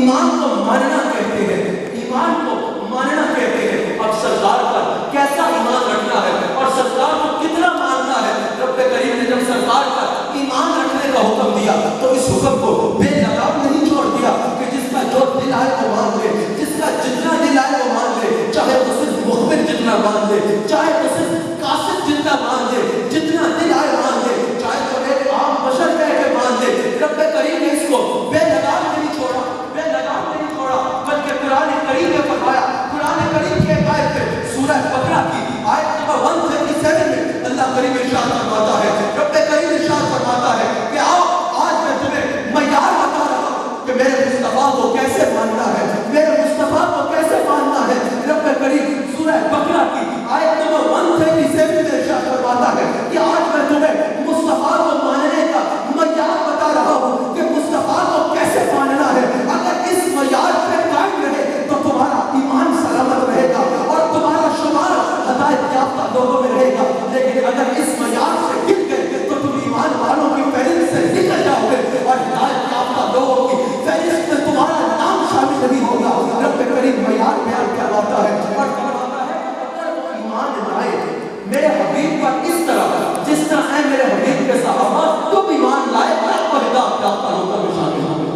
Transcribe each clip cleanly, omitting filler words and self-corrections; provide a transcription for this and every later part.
ایمان کو ماننا کہتے ہیں، ایمان کو ماننا کہتے ہیں۔ اب سرکار پر کیسا ایمان رکھنا ہے اور سرکار کو کتنا ماننا ہے۔ رب کریم نے جب سرکار پر ایمان رکھنے کا حکم دیا تو اس حکم کو بے لگام نہیں چھوڑ دیا کہ جس کا جو دل آئے وہ مان لے، جس کا جتنا دل آئے وہ مان لے، چاہے وہ صرف مخبر جتنا مان لے، چاہے وہ صرف قاصد جتنا مان لے، جتنا دل آئے مان لے، چاہے تو ایک عام بشر کہہ کے مان لے۔ رب کریم نے اس کو بے لگام نہیں چھوڑا، بے لگام نہیں چھوڑا، بلکہ قرآن کریم نے فرمایا، قرآن کریم کے آیت میں سورہ بقرہ کی آیت نمبر 137 میں اللہ کریم ارشاد فرماتا ہے، رب کریم ارشاد فرماتا ہے کہ آؤ آج میں تمہیں معیار بتا رہا ہوں کہ میرے مصطفیٰ کو کیسے ماننا ہے، میرے مصطفیٰ کو کیسے ماننا ہے۔ رب کریم سورہ بقرہ کی آیت نمبر 137 میں ارشاد فرماتا ہے کہ آج میں تمہیں مصطفیٰ کو ماننے کا معیار بتا رہا ہوں کہ مصطفیٰ کو کیسے ماننا ہے۔ اگر اس معیار پہ قائم رہے تو تمہارا ایمان سلامت رہے گا اور تمہارا شمار ہدایت یافتہ لوگوں میں رہے گا، لیکن اگر اس معیار سے گر گئے تو تم ایمان والوں کی فہرست سے نکل جاؤ گے اور ہدایت یافتہ لوگوں کی فہرست میں تمہارا نام شامل نہیں ہوگا۔ رب کریم معیار بیان کرواتا ہے اور فرماتا ہے اگر وہ ایمان لائے میرے حبیب پر اس طرح جس طرح ہے میرے حبیب کے صحابہ، تم ایمان لائے تب وہ ہدایت یافتہ لوگوں میں شامل ہوں گے۔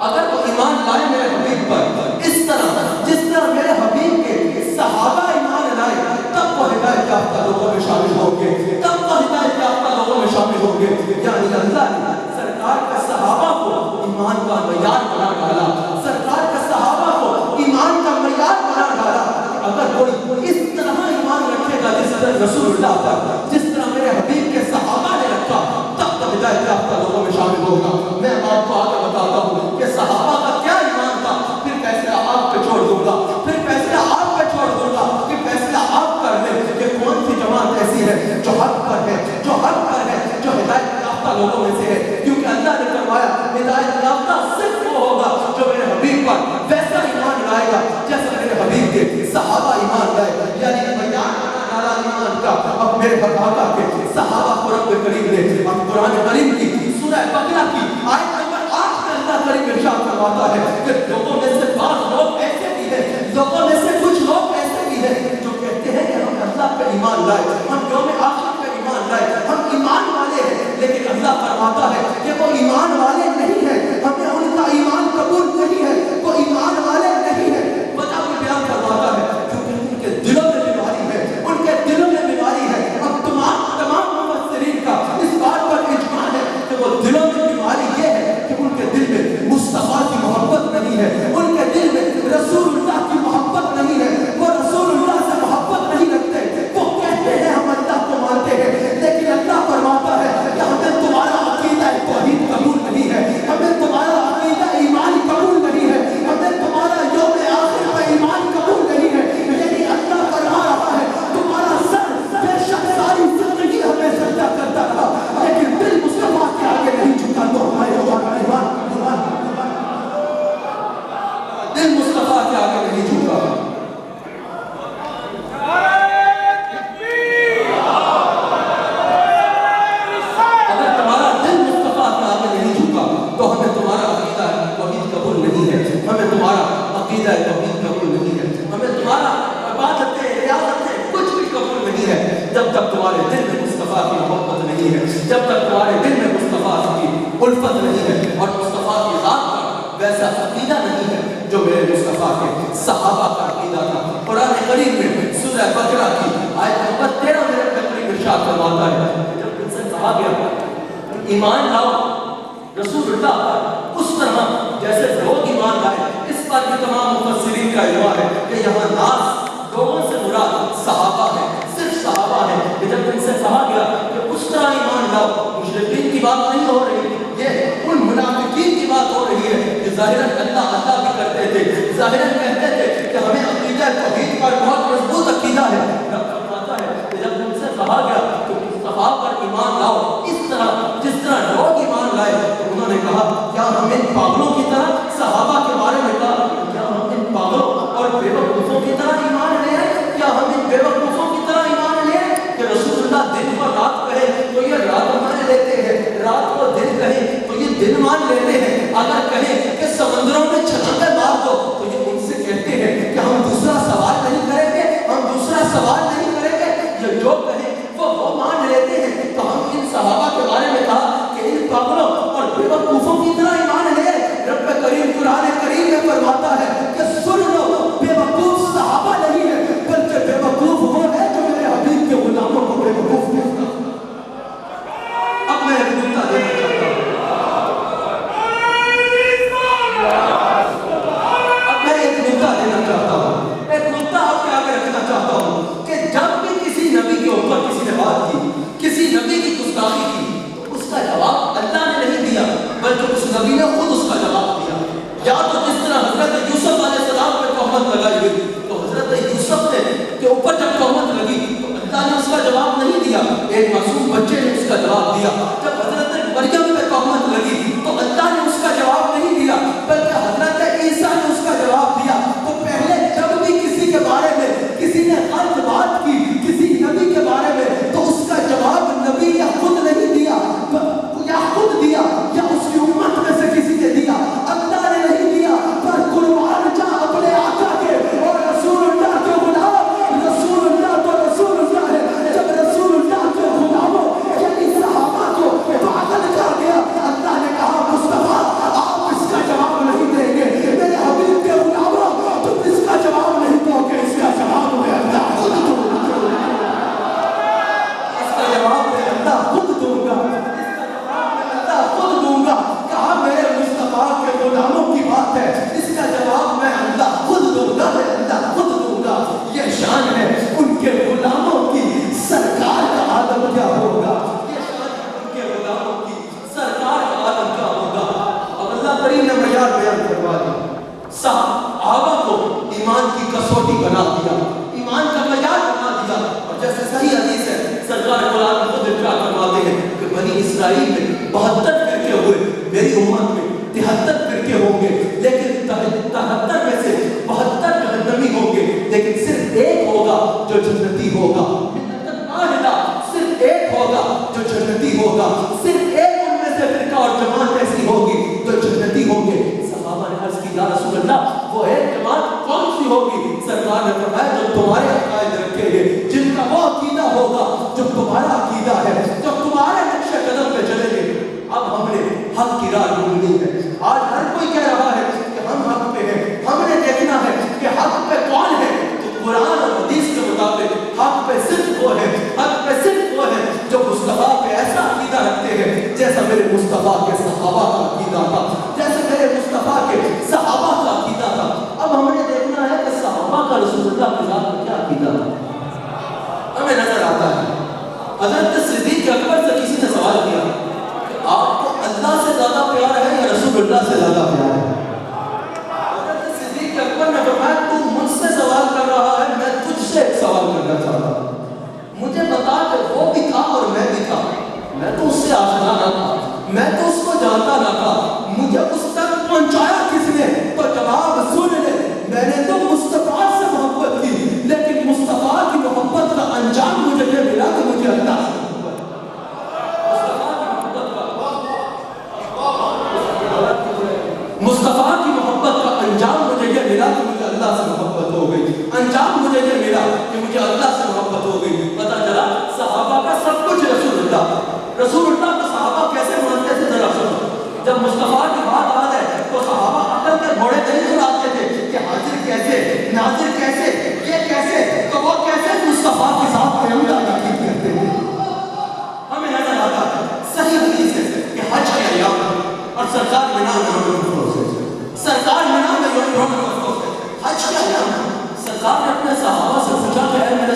اگر وہ ایمان لائے میرے حبیب پر اس طرح جس طرح میرے حبیب کے صحابہ ایمان لائے، تب وہ ہدایت یافتہ لوگوں میں شامل ہوں گے، تب وہ ہدایت یافتہ لوگوں میں شامل ہوں گے۔ یعنی اللہ نے سرکار کے صحابہ کو ایمان کا معیار بنا ڈالا، سرکار کے صحابہ کو ایمان کا معیار بنا ڈالا۔ اگر کوئی اس طرح ایمان رکھے گا جس طرح رسول اللہ پر، جس طرح میرے حبیب کے صحابہ نے رکھا، تب تو ہدایت یافتہ لوگوں میں شامل ہوگا۔ میں آپ کو آگے بتاتا ہوں کہ صحابہ کا کیا ایمان تھا، پھر فیصلہ آپ پہ چھوڑ دوں گا، پھر فیصلہ آپ پہ چھوڑ دوں گا کہ فیصلہ آپ کر لیں کہ کون سی جماعت ایسی ہے جو حق پر ہے، جو حق پر ہے، جو ہدایت یافتہ لوگوں میں سے ہے۔ کیونکہ اللہ نے فرمایا ہدایت یافتہ صرف وہ ہوگا جو میرے حبیب پر ویسا ایمان لائے گا جیسا میرے حبیب کے صحابہ ایمان لائے۔ یعنی معیار بنا ڈالا ایمان کا۔ اب میرے آقا کے صحابہ کو رب کریم نے اب قرآن کریم کی سورہ بقرہ کی آیت نمبر 8 میں اللہ کریم ارشاد فرماتا ہے کہ لوگوں میں سے بعض لوگ ایسے بھی ہیں، لوگوں میں سے کچھ لوگ ایسے بھی ہیں جو کہتے ہیں کہ ہم اللہ پہ ایمان لائے، ہم یوم آخر پہ ایمان لائے، ہم ایمان والے ہیں، لیکن اللہ فرماتا ہے کہ وہ ایمان والے نہیں ہیں، ہمیں ان کا ایمان قبول نہیں ہے، وہ ایمان والے نہیں ہیں۔ وجہ بھی بیان کرواتا ہے کیونکہ ان کے دلوں میں بیماری ہے، ان کے دلوں میں بیماری ہے۔ اب تمام مفسرین کا اس بات پر اجماع ہے کہ وہ دلوں میں بیماری یہ ہے کہ ان کے دل میں مصطفیٰ کی محبت نہیں ہے، ان کے دل میں رسول اللہ کی محبت نہیں ہے، وہ رسول اللہ سے محبت نہیں رکھتے۔ وہ کہتے ہیں ہم اللہ کو مانتے ہیں، لیکن اللہ فرماتا ہے کہ ہمیں تمہارا عقیدہ توحید قبول نہیں ہے، ہمیں تمہارا عقیدہ ایمان قبول نہیں ہے، ہمیں تمہارا یوم آخر پہ ایمان قبول نہیں ہے۔ یعنی اللہ فرما رہا ہے تمہارا سر بے شک ساری زندگی ہمیں سجدہ کرتا رہا، لیکن دل مصطفیٰ کے آگے نہیں جھکا تو ہمارے ایمان دل مصطفیٰ کے آگے نہیں جھکا۔ اگر تمہارا دل مصطفیٰ کے آگے نہیں جھکا تو ہمیں تمہارا عقیدہ توحید قبول نہیں ہے، ہمیں تمہارا عقیدہ توحید قبول نہیں ہے، ہمیں تمہارا عبادتیں ریاضتیں کچھ بھی قبول نہیں ہے جب تک تمہارے دل میں مصطفیٰ کی محبت نہیں ہے، جب تک تمہارے دل میں مصطفیٰ کی الفت نہیں ہے اور مصطفیٰ کی ذات پر ویسا عقیدہ نہیں ہے جو میرے مصطفیٰ کے صحابہ کا عقیدہ تھا۔ قرآن کریم میں سورہ بقرہ کی آیت نمبر 13 میں رب کریم ارشاد فرماتا ہے کہ جب ان سے کہا گیا ایمان لاؤ رسول اللہ پر اس طرح جیسے لوگ ایمان لائے، اس پر بھی تمام مفسرین کا اجماع ہے کہ یہاں ناس لوگوں سے مراد صحابہ ہے، صرف صحابہ ہے۔ کہ جب ان سے کہا گیا کہ اس طرح ایمان لاؤ، مشرکین کی بات نہیں ہو رہی، یہ ان منافقین کی بات ہو رہی ہے کہ ظاہراً اللہ اللہ بھی کرتے تھے، ظاہراً کہتے تھے کہ ہمیں عقیدہ توحید پر بہت مضبوط عقیدہ ہے۔ رب فرماتا ہے کہ جب ان سے کہا گیا کہ مصطفیٰ پر ایمان لاؤ اس طرح جس طرح لوگ ایمان لائے، تو انہوں نے کہا کیا ہم ان پاگلوں کی طرح صحابہ کے بارے میں کہا کیا ہم ان پاگلوں اور بے وقوفوں کی طرح ایمان لے آئے، کیا ہم ان بے وقوفوں کی طرح ایمان لے آئے کہ رسول اللہ دن پر رات کہے تو یہ رات ہمارے ایک معصوم بچے نے اس کا جواب دیا. جب حضرت مریم پہ تہمت لگی تو اللہ نے اس کا جواب نہیں دیا بلکہ حضرت عیسیٰ نے اس کا جواب دیا. تو پہلے جب بھی کسی کے بارے میں کسی نے غلط بات کی کسی نبی کے بارے میں تو اس کا جواب نبی یا خود نہیں دیا یا خود دیا یا اس کی امت میں سے کسی نے دیا. اللہ نے نہیں دیا پر قربان جا اپنے آقا کے اور رسول اللہ کے غلام. رسول اللہ تو رسول اللہ ہے. جب رسول اللہ کے غلاموں یعنی صحابہ کو پاگل کر دیا اللہ نے کہا مصطفیٰ آپ اس کا جواب نہیں دیں گے. میرے حبیب کے غلاموں تم اس کا جواب نہیں دو گے. اس کا جواب میں اللہ خود دوں گا. اس کا جواب میں اللہ خود دوں گا. خود دوں گا. کہا میرے مصطفیٰ کے غلاموں کی بات ہے اس کا جواب میں اللہ خود دوں گا. میں اللہ خود دوں گا. یہ شان ہے ان کے غلاموں کی. سرکار کا عالم کیا ہوگا. یہ شان ہے ان کے غلاموں کی. سرکار کا عالم کیا ہوگا. اب اللہ کریم نے معیار بیان کروا دیا. صحابہ کو ایمان کی کسوٹی بنا دیا. ایمان کا معیار بنا دیا. اور جیسے صحیح حدیث ہے سرکار قرآن خود ارشاد فرماتے ہیں کہ بنی اسرائیل میں 72 فرقے ہوئے. میری امت میں 73 فرقے ہوں گے لیکن 73 میں سے 72 جہنمی ہوں گے لیکن صرف ایک ہوگا جو جنتی ہوگا. صرف ایک ہوگا جو جنتی ہوگا. صرف ایک ان میں سے فرقہ اور جماعت ایسی ہوگی جو جنتی ہوں گے. صحابہ نے عرض کی یا رسول اللہ وہ ایک جماعت کون سی ہوگی. سرکار نے فرمایا جو تمہارے عقائد رکھیں گے جن کا وہ عقیدہ ہوگا جو تمہارا عقیدہ ہے جو تمہارے نقش قدم پہ چلیں گے. اب ہم نے حق کی راہ ڈھونڈنی ہے. آج ہر کوئی کہہ رہا ہے کہ ہم حق پہ ہیں. ہم نے دیکھنا ہے کہ حق پہ کون ہے. تو قرآن اور حدیث کے مطابق حق پہ صرف وہ ہے. حق پہ صرف وہ ہے جو مصطفیٰ پہ ایسا عقیدہ رکھتے ہیں جیسا میرے مصطفیٰ کے صحابہ کا عقیدہ تھا. جیسے میرے مصطفیٰ کے صحابہ کا عقیدہ تھا. اب ہم نے دیکھنا ہے کہ صحابہ کا رسول اللہ کے ذات میں کیا عقیدہ تھا. ہمیں نظر آتا ہے حضرت صدیق اکبر سے کسی نے سوال کیا آپ کو اللہ سے زیادہ پیار ہے یا رسول اللہ سے زیادہ پیار ہے. حضرت صدیق اکبر نے فرمایا تو مجھ سے سوال کر رہا ہے میں تجھ سے ایک سوال کرنا چاہتا ہوں. مجھے بتا کہ وہ بھی تھا اور میں بھی تھا. میں تو اس سے آشنا نہ تھا. میں تو اس کو جانتا نہ تھا. مجھے اس تک پہنچایا کس نے. تو جواب سن لے میں نے تو مصطفیٰ سے محبت کی لیکن مصطفیٰ کی محبت کا انجام مجھے یہ ملا کہ مجھے اللہ سے مصطفیٰ کی محبت کا انجام مجھے یہ ملا کہ مجھے اللہ سے محبت ہو گئی. انجام مجھے یہ ملا کہ مجھے اللہ سے محبت ہو گئی. پتا چلا صحابہ کا سب کچھ رسول اللہ. رسول اللہ کو صحابہ کیسے مانتے تھے ذرا سنو. جب مصطفیٰ کی بات آ جائے تو صحابہ عقل کے گھوڑے نہیں اڑاتے تھے کہ حاضر کیسے ناظر کیسے یہ کیسے تو وہ کیسے مصطفیٰ کے ساتھ پیغمبر عقید کرتے تھے. ہمیں نظر آتا ہے صحیح حدیث ہے کہ حج کے ایام اور سرکار منا سرکار منا میں حج کا ایام سرکار نے اپنے صحابہ سے پوچھا کہ اے میرے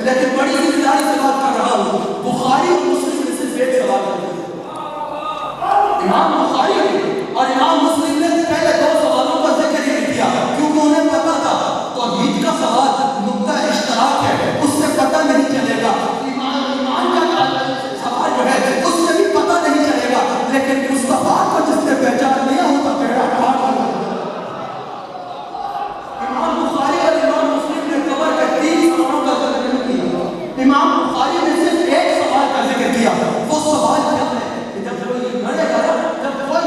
لیکن بڑی ذمہ داری سے بات کر رہا ہوں. بخاری اور مسلم میں صرف ایک سوال ہے. امام بخاری اور امام مسلم نے پہلے دو سوالوں کا ذکر ہی کیا کیونکہ انہیں پتا تھا توحید کا سوال نقطہ اشتراک ہے, اس سے پتہ نہیں چلے گا. ایمان کا سوال جو ہے اس سے بھی پتہ نہیں چلے گا, لیکن مصطفیٰ کو جس نے پہچان لیا ہوتا تیرا کام ہوگا. امام بخاری اور امام مسلم نے قبر کے 3 سوالوں کا ذکر نہیں کیا. امام بخاری نے صرف ایک سوال کا ذکر کیا. وہ سوال کیا ہے کہ جب کوئی مرے گا, جب کوئی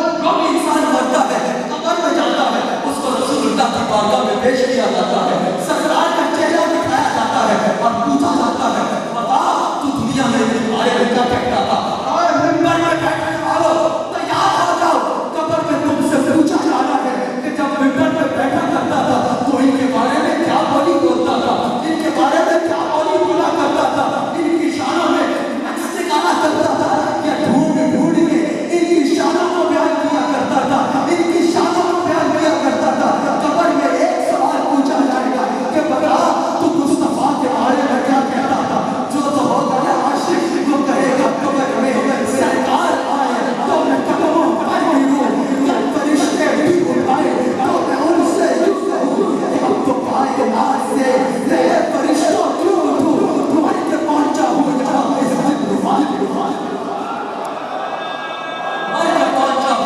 انسان مرتا ہے قبر میں جاتا ہے, اس کو رسول اللہ کی بارگاہ میں پیش کیا جاتا ہے, سرکار کا چہرہ دکھایا جاتا ہے اور پوچھا جاتا ہے بتا تو دنیا میں میرے بارے میں کیا کہتا تھا, اور منبر میں بیٹھنے والوں تیار ہو جاؤ, قبر میں تم سے پوچھا جا رہا ہے کہ جب منبر میں بیٹھا کرتا تھا تو ان کے بارے میں کیا بولی بولتا تھا, ان کے بارے میں کیا بولی بولا کرتا تھا, ان کی شانوں میں نقص نکالا کرتا تھا یا ڈھونڈ ڈھونڈ کے ان کی شانوں کو بیان کیا کرتا تھا, ان کی شانوں کو بیان کیا کرتا تھا. قبر میں ایک سوال پوچھا جائے گا کہ بتا تو مصطفیٰ کے بارے میں کیا کہتا تھا. جو تو ہوگا نا عاشق وہ کہے گا قبر میں سرکار آئے تو میں قدموں پر گروں, یا فرشتے بھی اٹھائے تو میں ان سے یوں کہوں کہ اب تو کائنات سے نئے فرشتوں کیوں اٹھوں, تمہارے کے پہنچا ہوں جہاں اس دن رومان رومان میں کے پہنچا ہوں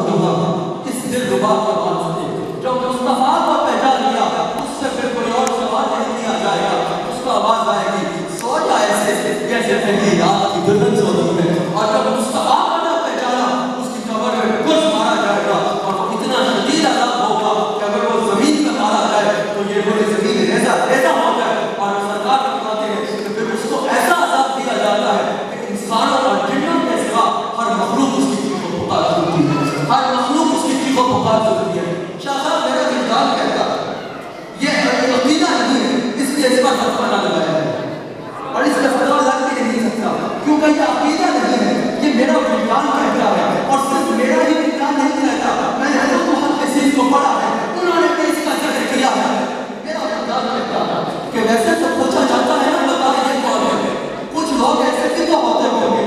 جہاں اس دل ربا کے واسطے جو مصطفیٰ کو پہچان لیا اس سے پھر کوئی اور سوال نہیں کیا جائے گا. اس کو آواز آئے گی سو جا ایسے جیسے پہلی رات کی دلہن سوتی ہے, اور جب مصطفیٰ کو نہ پہچانا اس کی قبر میں کچھ مارا جائے گا اور وہ اتنا شدید عذاب ہوگا کہ اگر وہ زمین پر مارا جائے تو یہ پوری زمین ریزہ ہو جائے. اور سرکار بتاتے ہیں کہ پھر اس کو ایسا عذاب دیا جاتا ہے کہ انسانوں اور جنوں کے سوا ہر مخلوق اس کی چیخ و پکار سنتی ہے, ہر مخلوق اس کی چیخ و پکار سنتی ہے. شاہ صاحب میرا دلدار کہتا یہ عقیدہ نہیں ہے, اس لیے اس پر فتویٰ نہ لگایا ہے, اور اس کا فتویٰ لگ بھی نہیں سکتا کیونکہ یہ عقیدہ نہیں ہے, یہ میرا وجدان کہتا ہے. اور صرف میرا ہی وجدان نہیں کہتا, میں نے حضرت محدثین کو پڑھا ہے, انہوں نے بھی اس کا ذکر کیا ہے. میرا وجدان کہتا ہے کہ ویسے تو پوچھا جاتا ہے نا بتا یہ کون ہے, کچھ لوگ ایسے بھی تو ہوتے ہوں گے,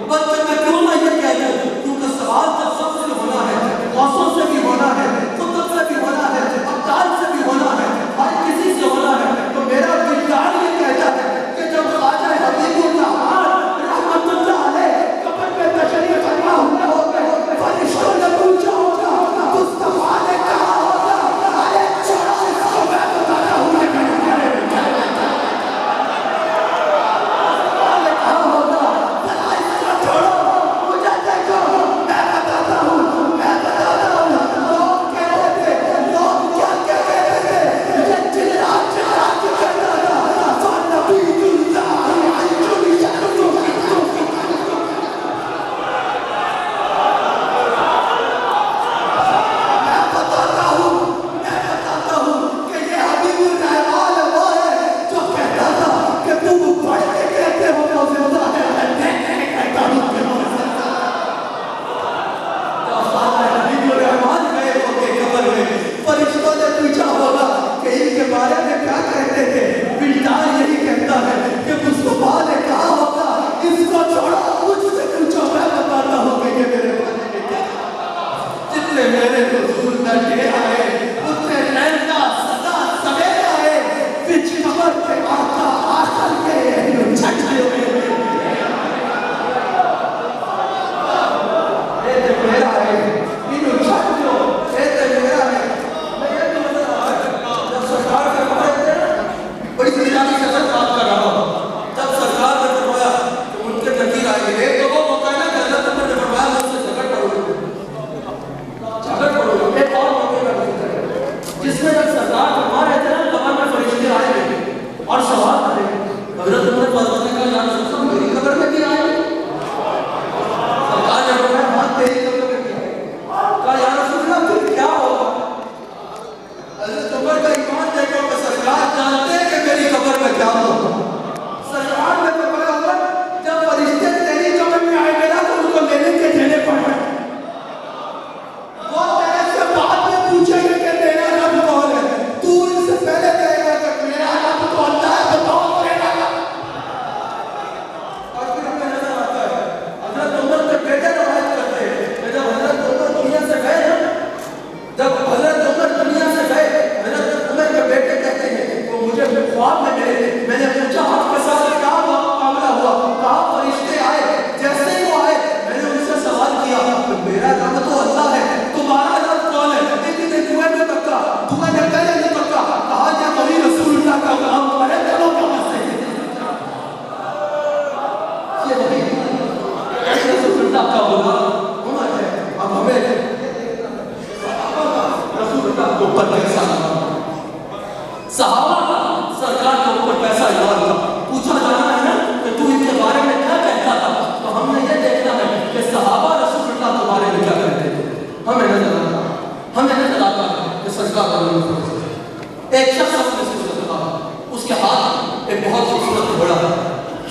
پر میں کیوں نہ یہ کہہ دوں کیونکہ سوال جب سب سے ہونا ہے, غوثوں سے بھی ہونا ہے, قطب سے بھی ہونا ہے, ابدال سے بھی ہونا ہے, ہر کسی سے ہونا ہے. تو میرا وجدان یہ کہتا ہے کہ جب خواجہ حبیب الرحمن رحمت اللہ علیہ قبر میں تشریف فرما ہوئے ہوگے, فرشتوں نے پوچھا ہوگا مصطفیٰ نے کہا ہوگا ارے چھوڑو اس کو, میں بتاتا ہوں کہ میں تمہارے بچارے کہا ہوگا ذرا اس کو چھوڑو, مجھے دیکھو میں بتاتا ہوں, میں بتاتا ہوں. لوگ کہتے تھے, لوگ کیا کہتے تھے, یہ چلا چلا کے کہتا تھا فنبی اللہ علیہ وسلم. میں بتاتا ہوں کہ یہ حبیب الرحمن وہ ہے جو کہتا تھا کہ تم پڑھ کے کہتے ہو وہ زندہ ہے, میں دیکھ کے کہتا ہوں کہ وہ زندہ ہے. جب خواجہ حبیب الرحمن گئے ہو کے قبر میں, فرشتوں نے پوچھا ہوگا کہ ان کے بارے میں کیا کہتے تھے, وجدان یہی کہتا ہے کہ مصطفیٰ نے کہا ہوگا اس کو چھوڑو, مجھ سے پوچھو, میں بتاتا ہوں کہ یہ میرے بارے میں کیا ہے. جتنے میرے حضور نہ ڈھیر آئے اتنے رہنا سدا سویر آئے, بچ قبر کے آقا آخر کے انہوں چھٹے ہوئے. اے تے میرا ہے انہوں چھٹ جو, اے تے میرا ہے. میں یہ بھی نظر آ رہا ہے جب سرکار کے بارے میں بڑی سجانی سے بات کر رہا ہوں, جب سرکار نے فرمایا کہ ان کے تقیر آئے گے, ایک تو وہ موقع ہے نا کہ حضرت عمر نے فرمایا مجھ سے جھگڑ پڑو گے, ایک اور موقع کا ذکر ہے جس میں جب سرکار فرما رہے تھے نا قبر میں فرشتے آئے گے اور سوال کرے, حضرت عمر فاروق نے کہا یا رسول اللہ میری قبر میں بھی آئے, سرکار نے فرمایا ہاں تیری قبر میں بھی آئے. کہا یا رسول اللہ پھر کیا ہوگا, حضرت عمر کا ایمان دیکھو کہ سرکار جانتے ہیں کہ میری قبر میں کیا ہوگا.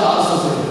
400 dirham।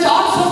400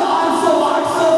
400 800